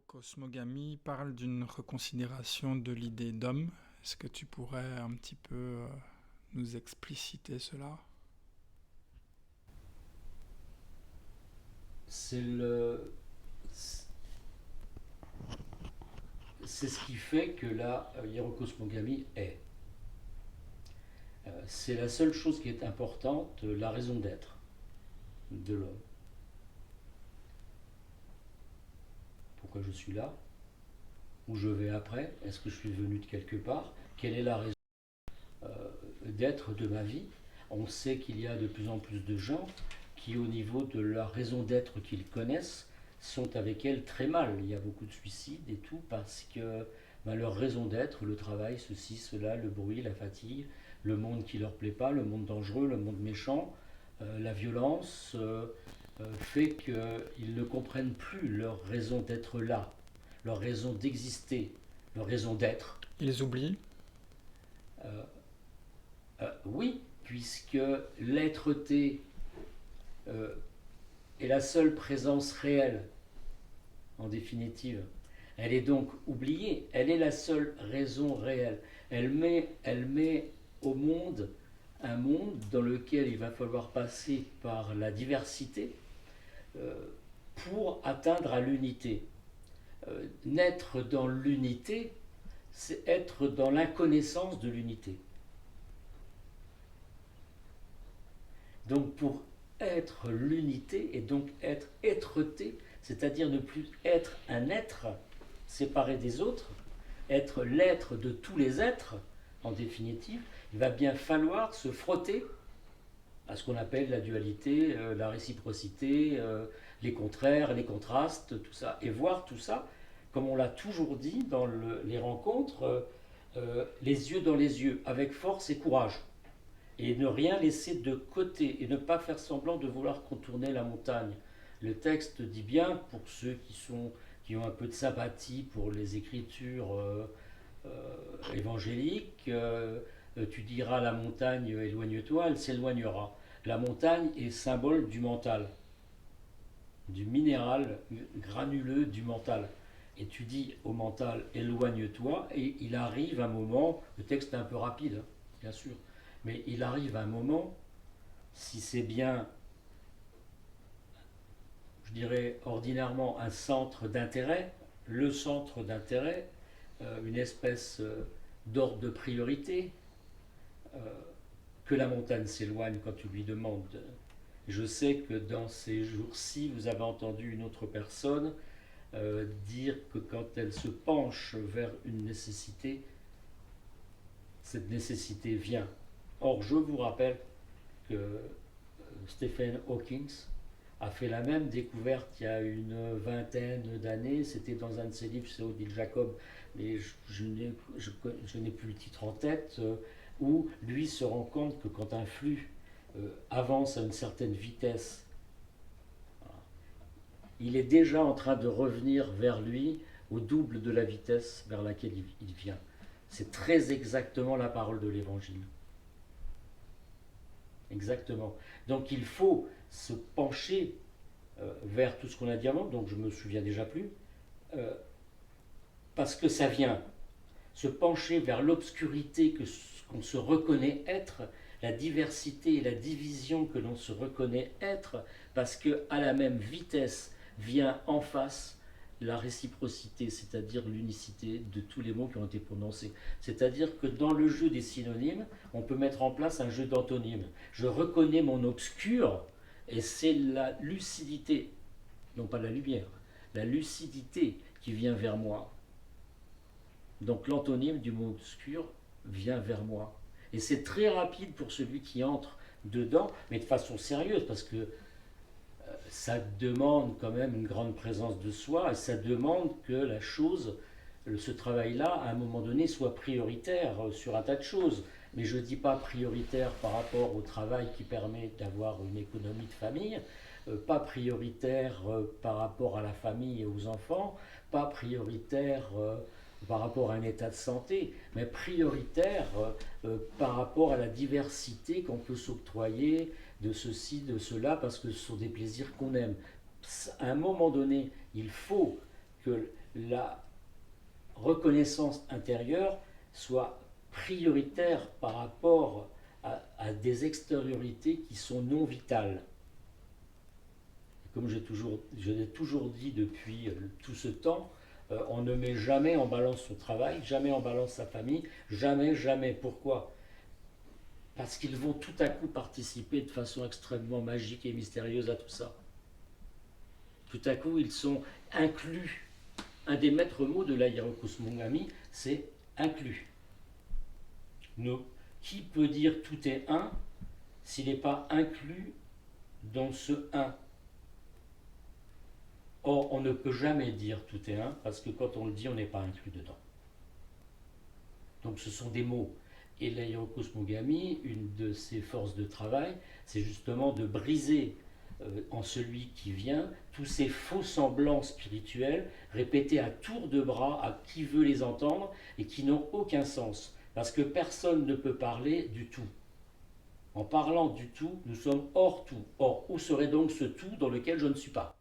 Cosmogamie parle d'une reconsidération de l'idée d'homme. Est-ce que tu pourrais un petit peu nous expliciter cela? C'est le, c'est ce qui fait que la hiérocosmogamie est. C'est la seule chose qui est importante, la raison d'être de l'homme. Pourquoi je suis là? Où je vais après? Est-ce que je suis venu de quelque part? Quelle est la raison euh, d'être de ma vie? On sait qu'il y a de plus en plus de gens qui, au niveau de la raison d'être qu'ils connaissent, sont avec elle très mal. Il y a beaucoup de suicides et tout parce que ben, leur raison d'être, le travail, ceci, cela, le bruit, la fatigue, le monde qui leur plaît pas, le monde dangereux, le monde méchant, la violence, fait qu'ils ne comprennent plus leur raison d'être là, leur raison d'exister, leur raison d'être. Ils oublient. Euh, oui, puisque l'être-té euh, est la seule présence réelle, en définitive. Elle est donc oubliée, elle est la seule raison réelle. Elle met au monde un monde dans lequel il va falloir passer par la diversité euh, pour atteindre à l'unité. Naître dans l'unité, c'est être dans l'inconnaissance de l'unité. Donc pour être l'unité et donc être être-té, c'est-à-dire ne plus être un être séparé des autres, être l'être de tous les êtres, en définitive, il va bien falloir se frotter à ce qu'on appelle la dualité, la réciprocité, les contraires, les contrastes, tout ça, et voir tout ça, comme on l'a toujours dit dans les rencontres, les yeux dans les yeux, avec force et courage et ne rien laisser de côté et ne pas faire semblant de vouloir contourner la montagne. Le texte dit bien, pour ceux qui ont un peu de sympathie pour les écritures évangéliques, tu diras à la montagne éloigne-toi, elle s'éloignera. La montagne est symbole du mental, du minéral granuleux du mental. Et tu dis au mental éloigne-toi, et il arrive un moment, le texte est un peu rapide, hein, bien sûr, mais il arrive un moment, si c'est bien, je dirais ordinairement un centre d'intérêt, le centre d'intérêt, une espèce d'ordre de priorité, euh, que la montagne s'éloigne quand tu lui demandes. Je sais que dans ces jours-ci, vous avez entendu une autre personne dire que quand elle se penche vers une nécessité, cette nécessité vient. Or, je vous rappelle que Stephen Hawking a fait la même découverte il y a une vingtaine d'années. C'était dans un de ses livres, c'est Odile Jacob, mais je n'ai plus le titre en tête, où lui se rend compte que quand un flux avance à une certaine vitesse, il est déjà en train de revenir vers lui au double de la vitesse vers laquelle il vient. C'est très exactement la parole de l'Évangile. Exactement. Donc il faut se pencher vers tout ce qu'on a dit avant, donc je me souviens déjà plus, euh, parce que ça vient. Se pencher vers l'obscurité qu'on se reconnaît être, la diversité et la division que l'on se reconnaît être, parce que à la même vitesse vient en face la réciprocité, c'est-à-dire l'unicité de tous les mots qui ont été prononcés. C'est-à-dire que dans le jeu des synonymes, on peut mettre en place un jeu d'antonymes. Je reconnais mon obscur, et c'est la lucidité, non pas la lumière, la lucidité qui vient vers moi. Donc l'antonyme du mot obscur vient vers moi. Et c'est très rapide pour celui qui entre dedans, mais de façon sérieuse, parce que ça demande quand même une grande présence de soi, et ça demande que la chose, ce travail-là, à un moment donné, soit prioritaire sur un tas de choses. Mais je ne dis pas prioritaire par rapport au travail qui permet d'avoir une économie de famille, pas prioritaire par rapport à la famille et aux enfants, pas prioritaire par rapport à un état de santé, mais prioritaire par rapport à la diversité qu'on peut s'octroyer de ceci, de cela, parce que ce sont des plaisirs qu'on aime. À un moment donné, il faut que la reconnaissance intérieure soit prioritaire par rapport à des extériorités qui sont non vitales. Comme je l'ai toujours dit depuis tout ce temps, on ne met jamais en balance son travail, jamais en balance sa famille, jamais, jamais. Pourquoi? Parce qu'ils vont tout à coup participer de façon extrêmement magique et mystérieuse à tout ça. Tout à coup, ils sont inclus. Un des maîtres mots de l'Aïro Kosmogami, c'est inclus. Qui peut dire tout est un s'il n'est pas inclus dans ce un? Or, on ne peut jamais dire tout est un, parce que quand on le dit, on n'est pas inclus dedans. Donc ce sont des mots. Et l'Aïro Kosmogami, une de ses forces de travail, c'est justement de briser en celui qui vient tous ces faux semblants spirituels répétés à tour de bras à qui veut les entendre et qui n'ont aucun sens. Parce que personne ne peut parler du tout. En parlant du tout, nous sommes hors tout. Or, où serait donc ce tout dans lequel je ne suis pas?